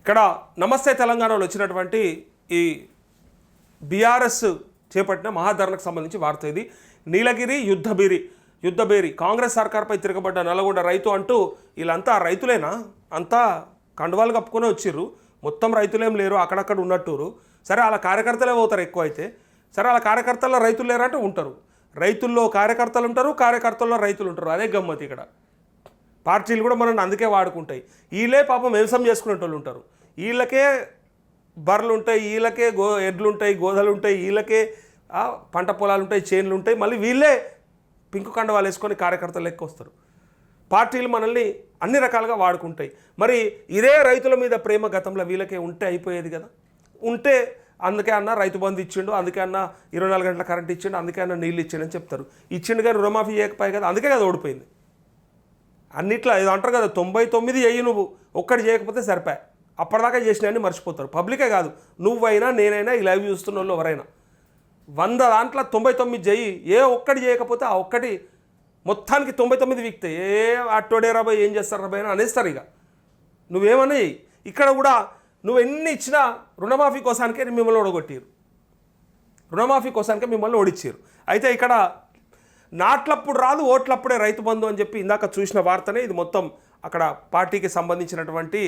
ఇక్కడ నమస్తే తెలంగాణలో వచ్చినటువంటి ఈ బీఆర్ఎస్ చేపట్టిన మహాధరణకు సంబంధించి వార్త ఇది. నీలగిరి యుద్ధబేరి కాంగ్రెస్ సర్కార్పై తిరగబడ్డ నల్గొండ రైతు అంటూ వీళ్ళంతా రైతులేనా? అంతా కండువాలు కప్పుకొని వచ్చిర్రు, మొత్తం రైతులేం లేరు, అక్కడక్కడ ఉన్నట్టురు. సరే వాళ్ళ కార్యకర్తలే పోతారు ఎక్కువ అయితే. సరే వాళ్ళ కార్యకర్తల్లో రైతులు లేరంటే ఉంటారు, రైతుల్లో కార్యకర్తలు ఉంటారు, కార్యకర్తల్లో రైతులు ఉంటారు. అదే గమ్మతి. ఇక్కడ పార్టీలు కూడా మనం అందుకే వాడుకుంటాయి. వీళ్ళే పాపం వ్యవసాయం చేసుకునే వాళ్ళు ఉంటారు, వీళ్ళకే బర్రెలు ఉంటాయి, వీళ్ళకే ఎడ్లు ఉంటాయి, గోధలు ఉంటాయి, వీళ్ళకే పంట పొలాలు ఉంటాయి, చేన్లు ఉంటాయి. మళ్ళీ వీళ్ళే పింకు కండవాలు వేసుకొని కార్యకర్తలు లెక్క వస్తారు. పార్టీలు మనల్ని అన్ని రకాలుగా వాడుకుంటాయి. మరి ఇదే రైతుల మీద ప్రేమ గతంలో వీళ్ళకే ఉంటే అయిపోయేది కదా. ఉంటే అందుకే అన్న రైతు బంధు ఇచ్చిండు, అందుకే అన్న 24 గంటల కరెంట్ ఇచ్చిండు, అందుకే అన్న నీళ్ళు ఇచ్చిండు అని చెప్తారు. ఇచ్చిండు కానీ రుణమాఫీ చేయకపోయి కదా, అందుకే కదా ఓడిపోయింది. అన్నిట్లో ఇది అంటారు కదా, 99 అయ్యి నువ్వు ఒక్కటి చేయకపోతే సరిపోయా. అప్పటిదాకా చేసినాయని మర్చిపోతారు. పబ్లికే కాదు, నువ్వైనా నేనైనా ఈ లైవ్ చూస్తున్న వాళ్ళు ఎవరైనా 100 దాంట్లో 99 చెయ్యి, ఏ ఒక్కటి చేయకపోతే ఆ ఒక్కటి మొత్తానికి 99 వీక్తాయి. అట్టోడే రాబోయ్ ఏం చేస్తారు రాబోయ్ అని అనేస్తారు. ఇక నువ్వేమని ఇక్కడ కూడా నువ్వు ఎన్ని ఇచ్చినా రుణమాఫీ కోసానికే మిమ్మల్ని ఓడగొట్టారు, రుణమాఫీ కోసానికే మిమ్మల్ని ఓడిచ్చారు. అయితే ఇక్కడ నాట్లప్పుడు రాదు ఓట్లప్పుడే రైతు బంధు అని చెప్పి ఇందాక చూసిన వార్తనే ఇది. మొత్తం అక్కడ పార్టీకి సంబంధించినటువంటి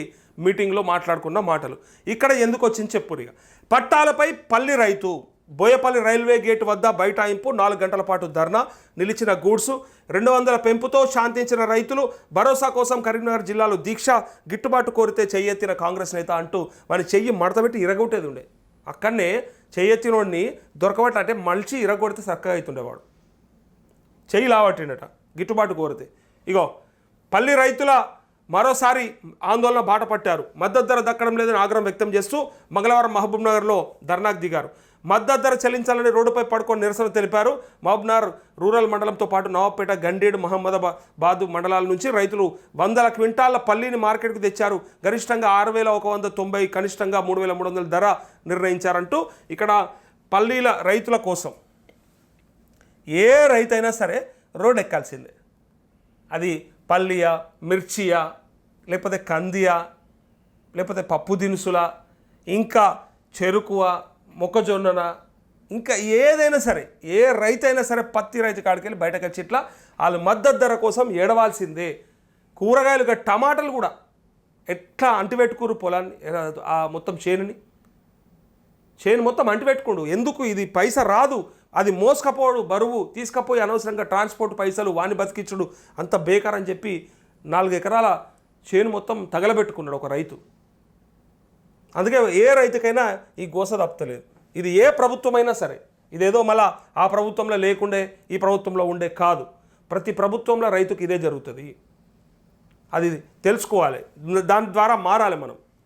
మీటింగ్లో మాట్లాడుకున్న మాటలు. ఇక్కడ ఎందుకు వచ్చింది చెప్పురు. ఇక పట్టాలపై పల్లి రైతు బోయపల్లి రైల్వే గేటు వద్ద బైఠాయింపు, 4 గంటల పాటు ధర్నా, నిలిచిన గూడ్సు, 200 పెంపుతో శాంతించిన రైతులు, భరోసా కోసం కరీంనగర్ జిల్లాలో దీక్ష, గిట్టుబాటు కోరితే చెయ్యెత్తిన కాంగ్రెస్ నేత అంటూ వాని చెయ్యి మడతపెట్టి ఇరగొట్టేది ఉండే. అక్కడనే చెయ్యెత్తినోడిని దొరకబట్టి అంటే మలిచి ఇరగొడితే చక్కగా అవుతుండేవాడు. చెయ్యి లావట్టిండట గిట్టుబాటు కోరితే. ఇగో పల్లి రైతుల మరోసారి ఆందోళన బాట పట్టారు. మద్దతు ధర దక్కడం లేదని ఆగ్రహం వ్యక్తం చేస్తూ మంగళవారం మహబూబ్ నగర్లో ధర్నాకు దిగారు. మద్దతు ధర చెల్లించాలని రోడ్డుపై పడుకొని నిరసన తెలిపారు. మహబూబ్నగర్ రూరల్ మండలంతో పాటు నవాబ్పేట, గండేడు, మహమ్మదాబాద్ మండలాల నుంచి రైతులు 100 క్వింటాళ్ల పల్లీని మార్కెట్కు తెచ్చారు. గరిష్టంగా 6,190, కనిష్టంగా 3,300 ధర నిర్ణయించారంటూ ఇక్కడ పల్లీల రైతుల కోసం ఏ రైతైనా సరే రోడ్ ఎక్కాల్సిందే. అది పల్లియా, మిర్చియా, లేకపోతే కందియా, లేకపోతే పప్పు దినుసులా, ఇంకా చెరుకువా, మొక్కజొన్నన, ఇంకా ఏదైనా సరే, ఏ రైతైనా సరే పత్తి రైతు కాడికి వెళ్ళి బయటకు వచ్చి ఇట్లా వాళ్ళు మద్దతు ధర కోసం ఏడవాల్సిందే. కూరగాయలు టమాటాలు కూడా ఎట్లా అంటిపెట్టుకురు పొలాన్ని, ఆ మొత్తం చేను మొత్తం అంటిపెట్టుకుండు. ఎందుకు? ఇది పైసా రాదు, అది మోసుకపోడు, బరువు తీసుకపోయి అనవసరంగా ట్రాన్స్పోర్ట్ పైసలు వాని బతికించుడు అంత బేకార్ అని చెప్పి 4 ఎకరాల చేను మొత్తం తగలబెట్టుకున్నాడు ఒక రైతు. అందుకే ఏ రైతుకైనా ఈ గోస తప్పలేదు. ఇది ఏ ప్రభుత్వమైనా సరే, ఇదేదో మళ్ళా ఆ ప్రభుత్వంలో లేకుండే ఈ ప్రభుత్వంలో ఉండే కాదు. ప్రతి ప్రభుత్వంలో రైతుకి ఇదే జరుగుతుంది. అది తెలుసుకోవాలి, దాని ద్వారా మారాలి మనం.